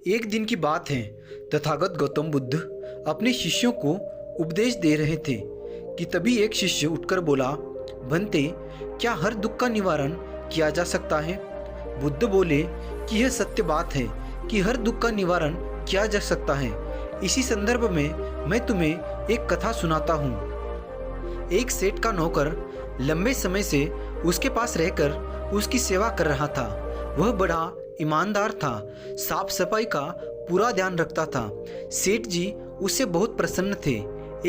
एक दिन की बात है। तथागत गौतम बुद्ध अपने शिष्यों को उपदेश दे रहे थे कि तभी एक शिष्य उठकर बोला, भंते, क्या हर दुख का निवारण किया जा सकता है? बुद्ध बोले कि यह सत्य बात है कि हर दुख का निवारण किया जा सकता है। इसी संदर्भ में मैं तुम्हें एक कथा सुनाता हूँ। एक सेठ का नौकर लंबे समय से उसके पास रहकर उसकी सेवा कर रहा था। वह बड़ा ईमानदार था, साफ सफाई का पूरा ध्यान रखता था। सेठ जी उससे बहुत प्रसन्न थे।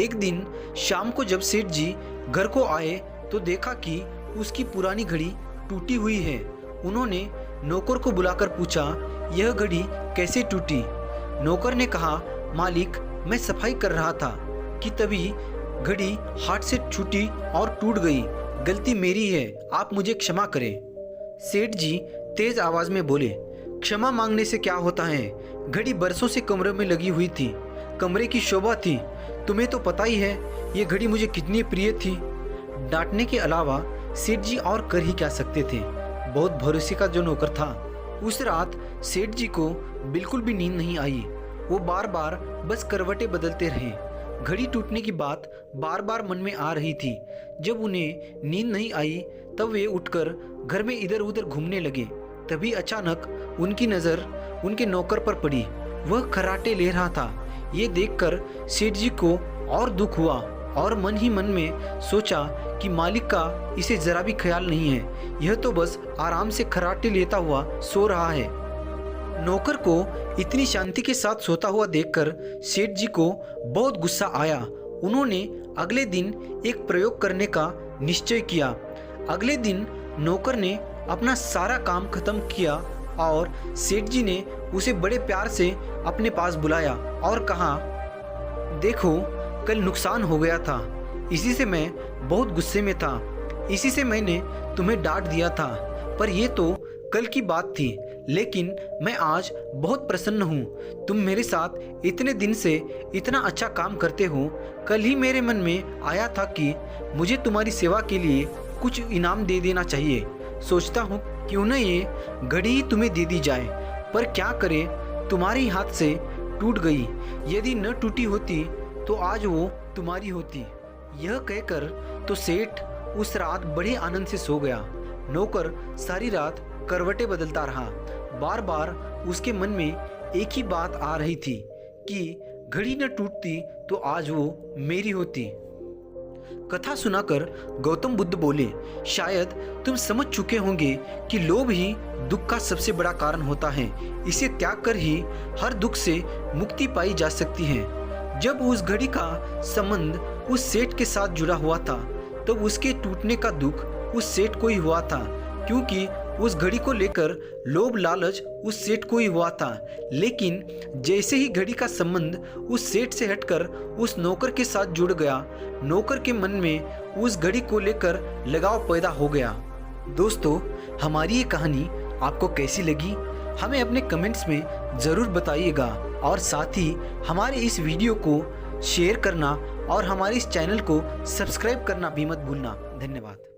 एक दिन शाम को जब सेठ जी घर को आए तो देखा कि उसकी पुरानी घड़ी टूटी हुई है। उन्होंने नौकर को बुलाकर पूछा, यह घड़ी कैसे टूटी? नौकर ने कहा, मालिक, मैं सफाई कर रहा था कि तभी घड़ी हाथ से छूटी और टूट गई। गलती मेरी है, आप मुझे क्षमा करें। सेठ जी तेज आवाज में बोले, क्षमा मांगने से क्या होता है? घड़ी बरसों से कमरे में लगी हुई थी, कमरे की शोभा थी। तुम्हें तो पता ही है ये घड़ी मुझे कितनी प्रिय थी। डांटने के अलावा सेठ जी और कर ही क्या सकते थे। बहुत भरोसे का जो नौकर था। उस रात सेठ जी को बिल्कुल भी नींद नहीं आई। वो बार बार बस करवटें बदलते रहे। घड़ी टूटने की बात बार बार मन में आ रही थी। जब उन्हें नींद नहीं आई तब वे उठकर घर में इधर उधर घूमने लगे। तभी अचानक उनकी नज़र उनके नौकर पर पड़ी। वह खर्राटे ले रहा था। ये देखकर सेठ जी को और दुख हुआ और मन ही मन में सोचा कि मालिक का इसे जरा भी ख्याल नहीं है। यह तो बस आराम से खर्राटे लेता हुआ सो रहा है। नौकर को इतनी शांति के साथ सोता हुआ देखकर सेठ जी को बहुत गुस्सा आया। उन्होंने अगले दिन एक प्रयोग करने का निश्चय किया। अगले दिन नौकर ने अपना सारा काम खत्म किया और सेठ जी ने उसे बड़े प्यार से अपने पास बुलाया और कहा, देखो, कल नुकसान हो गया था, इसी से मैं बहुत गुस्से में था। इसी से मैंने तुम्हें डांट दिया था, पर यह तो कल की बात थी। लेकिन मैं आज बहुत प्रसन्न हूँ। तुम मेरे साथ इतने दिन से इतना अच्छा काम करते हो। कल ही मेरे मन में आया था कि मुझे तुम्हारी सेवा के लिए कुछ इनाम दे देना चाहिए। सोचता हूँ क्यों न ये घड़ी ही तुम्हें दे दी जाए, पर क्या करे, तुम्हारे ही हाथ से टूट गई। यदि न टूटी होती तो आज वो तुम्हारी होती। यह कहकर तो सेठ उस रात बड़े आनंद से सो गया। नौकर सारी रात करवटें बदलता रहा। बार बार उसके मन में एक ही बात आ रही थी कि घड़ी न टूटती तो आज वो मेरी होती। कथा सुनाकर गौतम बुद्ध बोले, शायद तुम समझ चुके होंगे कि लोभ ही दुख का सबसे बड़ा कारण होता है। इसे त्याग कर ही हर दुख से मुक्ति पाई जा सकती है। जब उस घड़ी का संबंध उस सेठ के साथ जुड़ा हुआ था तब उसके टूटने का दुख उस सेठ को ही हुआ था, क्योंकि उस घड़ी को लेकर लोभ लालच उस सेठ को ही हुआ था। लेकिन जैसे ही घड़ी का संबंध उस सेठ से हटकर उस नौकर के साथ जुड़ गया, नौकर के मन में उस घड़ी को लेकर लगाव पैदा हो गया। दोस्तों, हमारी ये कहानी आपको कैसी लगी हमें अपने कमेंट्स में ज़रूर बताइएगा और साथ ही हमारे इस वीडियो को शेयर करना और हमारे इस चैनल को सब्सक्राइब करना भी मत भूलना। धन्यवाद।